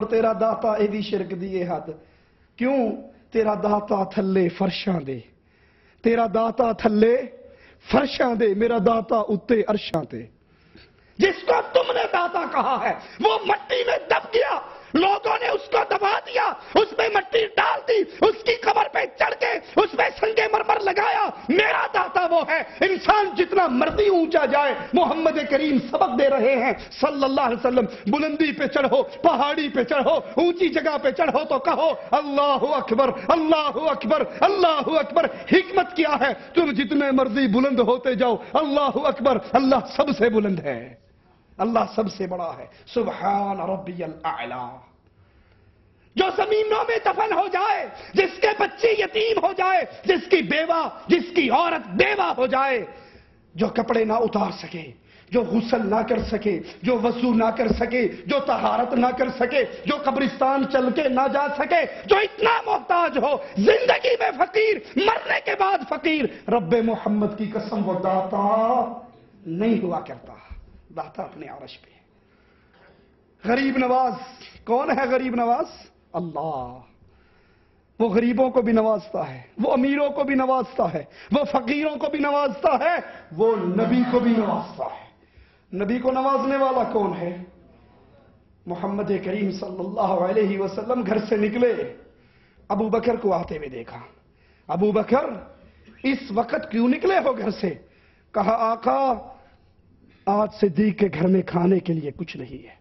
تیرا داتا ایدی شرک دیے حد کیوں تیرا داتا تھلے فرشاں دے تیرا داتا تھلے فرشاں دے میرا داتا اتے عرشاں دے جس کو تم نے داتا کہا ہے وہ مٹی میں دب گیا لوگوں نے اس کو دبا دیا اس میں مٹی ڈال دی اس کی قبر پہ چڑھ کے اس میں سنگے مرمر لگایا میرا داتا وہ ہے انسان جتنا مرضی اونچا جائے محمد کریم سبق دے رہے ہیں صلی اللہ علیہ وسلم بلندی پہ چڑھو پہاڑی پہ چڑھو اونچی جگہ پہ چڑھو تو کہو اللہ اکبر اللہ اکبر اللہ اکبر حکمت کیا ہے تم جتنے مرضی بلند ہوتے جاؤ اللہ اکبر اللہ سب سے بلند ہے اللہ سب سے بڑا ہے سبحان ربی الاعلی جو زمینوں میں دفن ہو جائے جس کے بچے یتیم ہو جائے جس کی بیوہ جس کی عورت بیوہ ہو جائے جو کپڑے نہ اتار سکے جو غسل نہ کر سکے جو وضو نہ کر سکے جو طہارت نہ کر سکے جو قبرستان چل کے نہ جا سکے جو اتنا محتاج ہو زندگی میں فقیر مرنے کے بعد فقیر رب محمد کی قسم وہ داتا نہیں ہوا کرتا داتا اپنے عرش پہ غریب نواز کون ہے غریب نواز اللہ وہ غریبوں کو بھی نوازتا ہے وہ امیروں کو بھی نوازتا ہے وہ فقیروں کو بھی نوازتا ہے وہ نبی کو بھی نوازتا ہے نبی کو نوازنے والا کون ہے محمد کریم صلی اللہ علیہ وسلم گھر سے نکلے ابو بکر کو آتے ہوئے دیکھا ابو بکر اس وقت کیوں نکلے ہو گھر سے کہا آقا آج صدیق کے گھر میں کھانے کے لیے کچھ نہیں ہے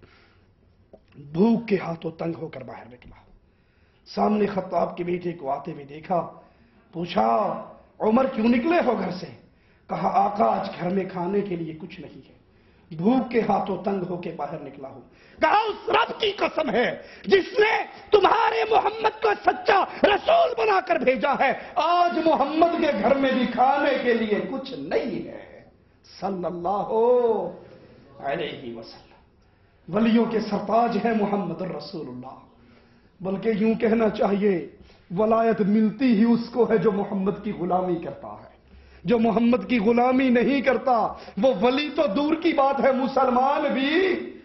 بھوک کے ہاتھوں تنگ ہو کر باہر نکلا سامنے خطاب کے بیٹے کو آتے ہوئے دیکھا پوچھا عمر کیوں نکلے ہو گھر سے کہا آقا آج گھر میں کھانے کے لیے کچھ نہیں ہے بھوک کے ہاتھوں تنگ ہو کے باہر نکلا ہوں کہا اس رب کی قسم ہے جس نے تمہارے محمد کو سچا رسول بنا کر بھیجا ہے آج محمد کے گھر میں بھی کھانے کے لیے کچھ نہیں ہے صلی اللہ علیہ وسلم ولیوں کے سرتاج ہے محمد الرسول اللہ بلکہ یوں کہنا چاہیے ولایت ملتی ہی اس کو ہے جو محمد کی غلامی کرتا ہے جو محمد کی غلامی نہیں کرتا وہ ولی تو دور کی بات ہے مسلمان بھی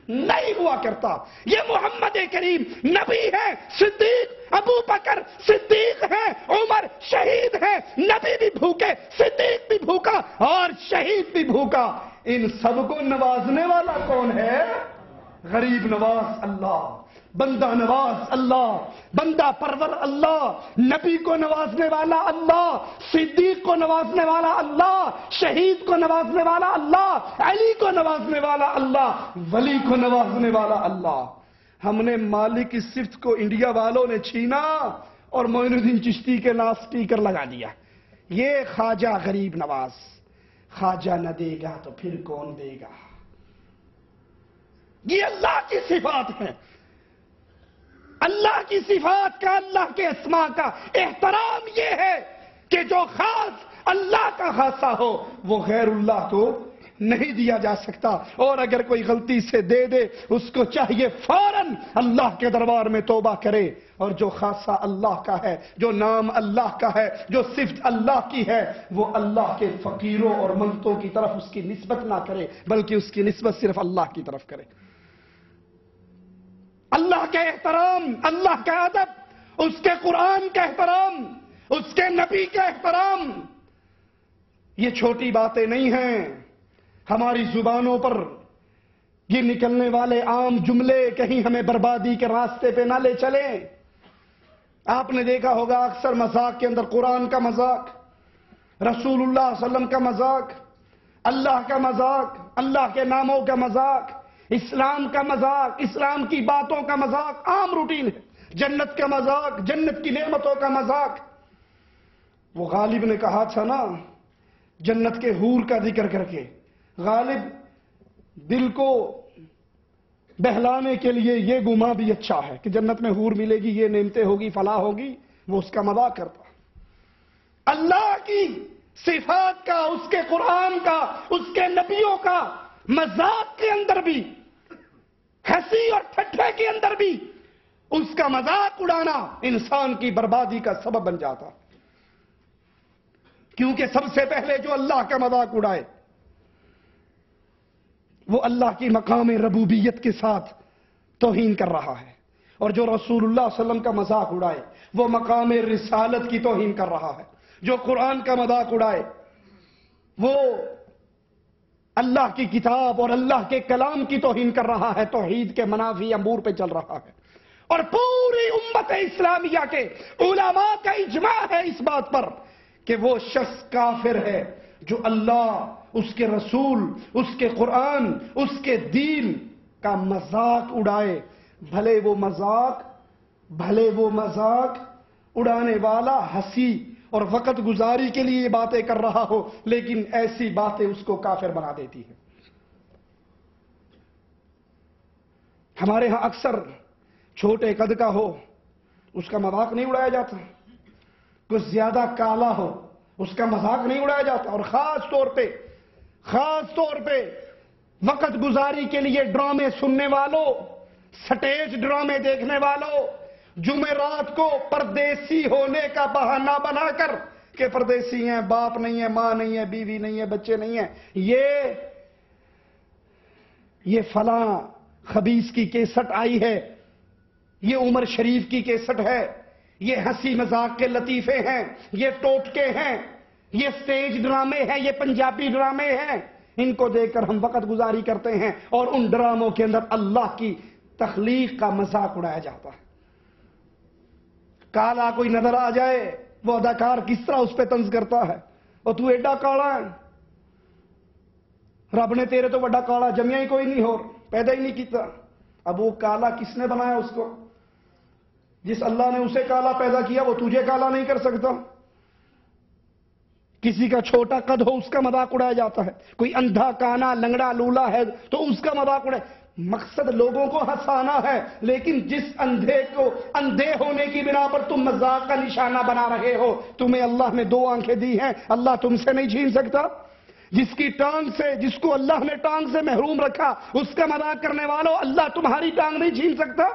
نہیں ہوا کرتا یہ محمد کریم نبی ہے صدیق ابو بکر صدیق ہے عمر شہید ہے نبی بھی بھوکے صدیق بھی بھوکا اور شہید بھی بھوکا ان سب کو نوازنے والا کون ہے غریب نواز اللہ بندہ نواز اللہ بندہ پرور اللہ نبی کو نوازنے والا اللہ صدیق کو نوازنے والا اللہ شہید کو نوازنے والا اللہ علی کو نوازنے والا اللہ ولی کو نوازنے والا اللہ ہم نے مالک کی صفت کو انڈیا والوں نے چھینا اور معین الدین چشتی کے نام سٹیکر لگا دیا یہ خواجہ غریب نواز خواجہ نہ دے گا تو پھر کون دے گا یہ اللہ کی صفات ہیں اللہ کی صفات کا اللہ کے اسماء کا احترام یہ ہے کہ جو خاص اللہ کا خاصہ ہو وہ غیر اللہ کو نہیں دیا جا سکتا اور اگر کوئی غلطی سے دے دے اس کو چاہیے فوراً اللہ کے دربار میں توبہ کرے اور جو خاصہ اللہ کا ہے جو نام اللہ کا ہے جو صفت اللہ کی ہے وہ اللہ کے فقیروں اور منگتوں کی طرف اس کی نسبت نہ کرے بلکہ اس کی نسبت صرف اللہ کی طرف کرے اللہ کا احترام اللہ کا ادب اس کے قرآن کا احترام اس کے نبی کا احترام یہ چھوٹی باتیں نہیں ہیں ہماری زبانوں پر یہ نکلنے والے عام جملے کہیں ہمیں بربادی کے راستے پہ نہ لے چلیں آپ نے دیکھا ہوگا اکثر مذاق کے اندر قرآن کا مذاق رسول اللہ صلی اللہ علیہ وسلم کا مذاق اللہ کا مذاق اللہ کے ناموں کا مذاق اسلام کا مذاق اسلام کی باتوں کا مذاق عام روٹین ہے جنت کا مذاق جنت کی نعمتوں کا مذاق وہ غالب نے کہا تھا نا جنت کے حور کا ذکر کر کے غالب دل کو بہلانے کے لیے یہ گما بھی اچھا ہے کہ جنت میں حور ملے گی یہ نعمتیں ہوگی فلاح ہوگی وہ اس کا مذاق کرتا اللہ کی صفات کا اس کے قرآن کا اس کے نبیوں کا مذاق کے اندر بھی ہنسی اور ٹھٹھے کے اندر بھی اس کا مذاق اڑانا انسان کی بربادی کا سبب بن جاتا کیونکہ سب سے پہلے جو اللہ کا مذاق اڑائے وہ اللہ کی مقام ربوبیت کے ساتھ توہین کر رہا ہے اور جو رسول اللہ صلی اللہ علیہ وسلم کا مذاق اڑائے وہ مقام رسالت کی توہین کر رہا ہے. جو قرآن کا مذاق اڑائے وہ اللہ کی کتاب اور اللہ کے کلام کی توہین کر رہا ہے، توحید کے منافی امور پہ چل رہا ہے. اور پوری امت اسلامیہ کے علماء کا اجماع ہے اس بات پر کہ وہ شخص کافر ہے جو اللہ، اس کے رسول، اس کے قرآن، اس کے دین کا مذاق اڑائے. بھلے وہ مذاق اڑانے والا ہنسی اور وقت گزاری کے لیے یہ باتیں کر رہا ہو، لیکن ایسی باتیں اس کو کافر بنا دیتی ہیں. ہمارے ہاں اکثر چھوٹے قد کا ہو اس کا مذاق نہیں اڑایا جاتا، کچھ زیادہ کالا ہو اس کا مذاق نہیں اڑایا جاتا. اور خاص طور پہ وقت گزاری کے لیے ڈرامے سننے والوں، سٹیج ڈرامے دیکھنے والوں، جمعرات کو پردیسی ہونے کا بہانہ بنا کر کہ پردیسی ہیں، باپ نہیں ہے، ماں نہیں ہے، بیوی نہیں ہے، بچے نہیں ہیں، یہ فلاں خبیث کی کیسٹ آئی ہے، یہ عمر شریف کی کیسٹ ہے، یہ ہنسی مذاق کے لطیفے ہیں، یہ ٹوٹکے ہیں، یہ سٹیج ڈرامے ہیں، یہ پنجابی ڈرامے ہیں. ان کو دیکھ کر ہم وقت گزاری کرتے ہیں اور ان ڈراموں کے اندر اللہ کی تخلیق کا مذاق اڑایا جاتا ہے. کالا کوئی نظر آ جائے وہ اداکار کس طرح اس پہ طنز کرتا ہے، اور تو ایڈا کالا ہے، رب نے تیرے تو بڑا کالا جمیا ہی کوئی نہیں ہو، پیدا ہی نہیں کیتا. اب وہ کالا کس نے بنایا اس کو؟ جس اللہ نے اسے کالا پیدا کیا وہ تجھے کالا نہیں کر سکتا. کسی کا چھوٹا قد ہو اس کا مذاق اڑایا جاتا ہے، کوئی اندھا کانا لنگڑا لولا ہے تو اس کا مذاق اڑائے. مقصد لوگوں کو ہنسانا ہے، لیکن جس اندھے کو اندھے ہونے کی بنا پر تم مذاق کا نشانہ بنا رہے ہو، تمہیں اللہ نے 2 آنکھیں دی ہیں، اللہ تم سے نہیں چھین سکتا. جس کو اللہ نے ٹانگ سے محروم رکھا اس کا مذاق کرنے والوں، اللہ تمہاری ٹانگ نہیں چھین سکتا.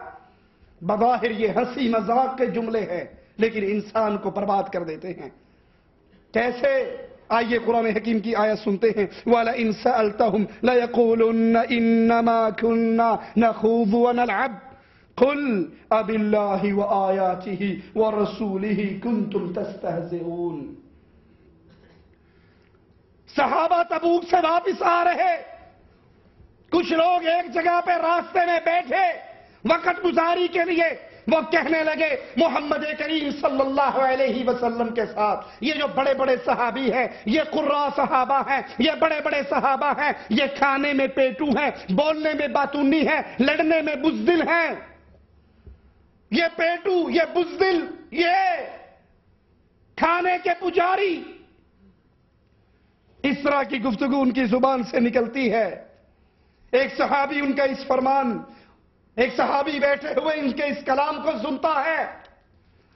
بظاہر یہ ہنسی مذاق کے جملے ہیں لیکن انسان کو برباد کر دیتے ہیں. کیسے؟ آئیے قرآن حکیم کی آیت سنتے ہیں. وَلَئِن سَأَلْتَهُمْ لَيَقُولُنَّ إِنَّمَا كُنَّا نَخُوضُ وَنَلْعَبُ قُلْ أَبِاللَّهِ وَآيَاتِهِ وَرَسُولِهِ كُنْتُمْ تَسْتَهْزِئُونَ. صحابہ تبوک سے واپس آ رہے، کچھ لوگ ایک جگہ پہ راستے میں بیٹھے وقت گزاری کے لیے، وہ کہنے لگے محمد کریم صلی اللہ علیہ وسلم کے ساتھ یہ جو بڑے بڑے صحابی ہیں، یہ قراء صحابہ ہیں، یہ بڑے بڑے صحابہ ہیں، یہ کھانے میں پیٹو ہیں، بولنے میں باتونی ہیں، لڑنے میں بزدل ہیں. یہ پیٹو، یہ بزدل، یہ کھانے کے پجاری، اس طرح کی گفتگو ان کی زبان سے نکلتی ہے. ایک صحابی ان کا اس فرمان، ایک صحابی بیٹھے ہوئے ان کے اس کلام کو سنتا ہے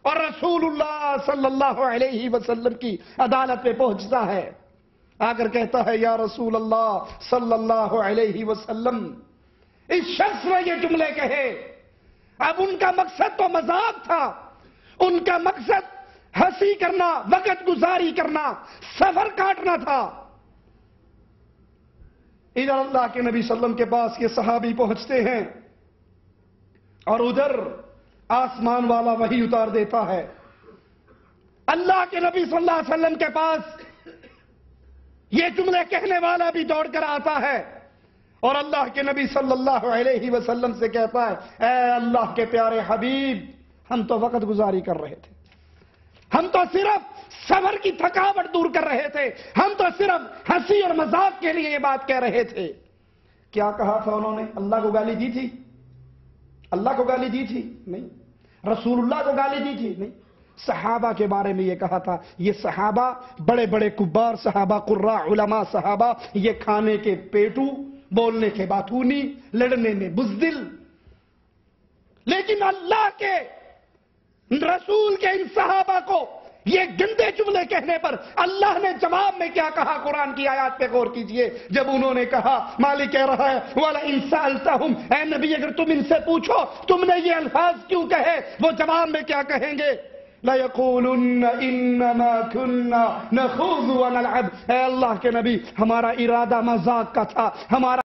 اور رسول اللہ صلی اللہ علیہ وسلم کی عدالت پہ پہنچتا ہے، آ کر کہتا ہے یا رسول اللہ صلی اللہ علیہ وسلم، اس شخص نے یہ جملے کہے. اب ان کا مقصد تو مذاق تھا، ان کا مقصد ہنسی کرنا، وقت گزاری کرنا، سفر کاٹنا تھا. ادھر اللہ کے نبی صلی اللہ علیہ وسلم کے پاس یہ صحابی پہنچتے ہیں اور ادھر آسمان والا وحی اتار دیتا ہے. اللہ کے نبی صلی اللہ علیہ وسلم کے پاس یہ جملے کہنے والا بھی دوڑ کر آتا ہے اور اللہ کے نبی صلی اللہ علیہ وسلم سے کہتا ہے اے اللہ کے پیارے حبیب، ہم تو وقت گزاری کر رہے تھے، ہم تو صرف سفر کی تھکاوٹ دور کر رہے تھے، ہم تو صرف ہنسی اور مذاق کے لیے یہ بات کہہ رہے تھے. کیا کہا تھا انہوں نے؟ اللہ کو گالی دی تھی؟ اللہ کو گالی دی تھی؟ نہیں. رسول اللہ کو گالی دی تھی؟ نہیں. صحابہ کے بارے میں یہ کہا تھا یہ صحابہ بڑے بڑے کبار صحابہ، قراء علماء صحابہ، یہ کھانے کے پیٹو، بولنے کے باتونی، لڑنے میں بزدل. لیکن اللہ کے رسول کے ان صحابہ کو یہ گندے جملے کہنے پر اللہ نے جواب میں کیا کہا؟ قرآن کی آیات پہ غور کیجئے. جب انہوں نے کہا، مالک کہہ رہا ہے وَلَئِن سَأَلْتَهُمْ، اے نبی اگر تم ان سے پوچھو تم نے یہ الفاظ کیوں کہے، وہ جواب میں کیا کہیں گے؟ لَيَقُولُنَّ إِنَّمَا كُنَّا نَخُوضُ وَنَلْعَبُ. اے اللہ کے نبی، ہمارا ارادہ مذاق کا تھا، ہمارا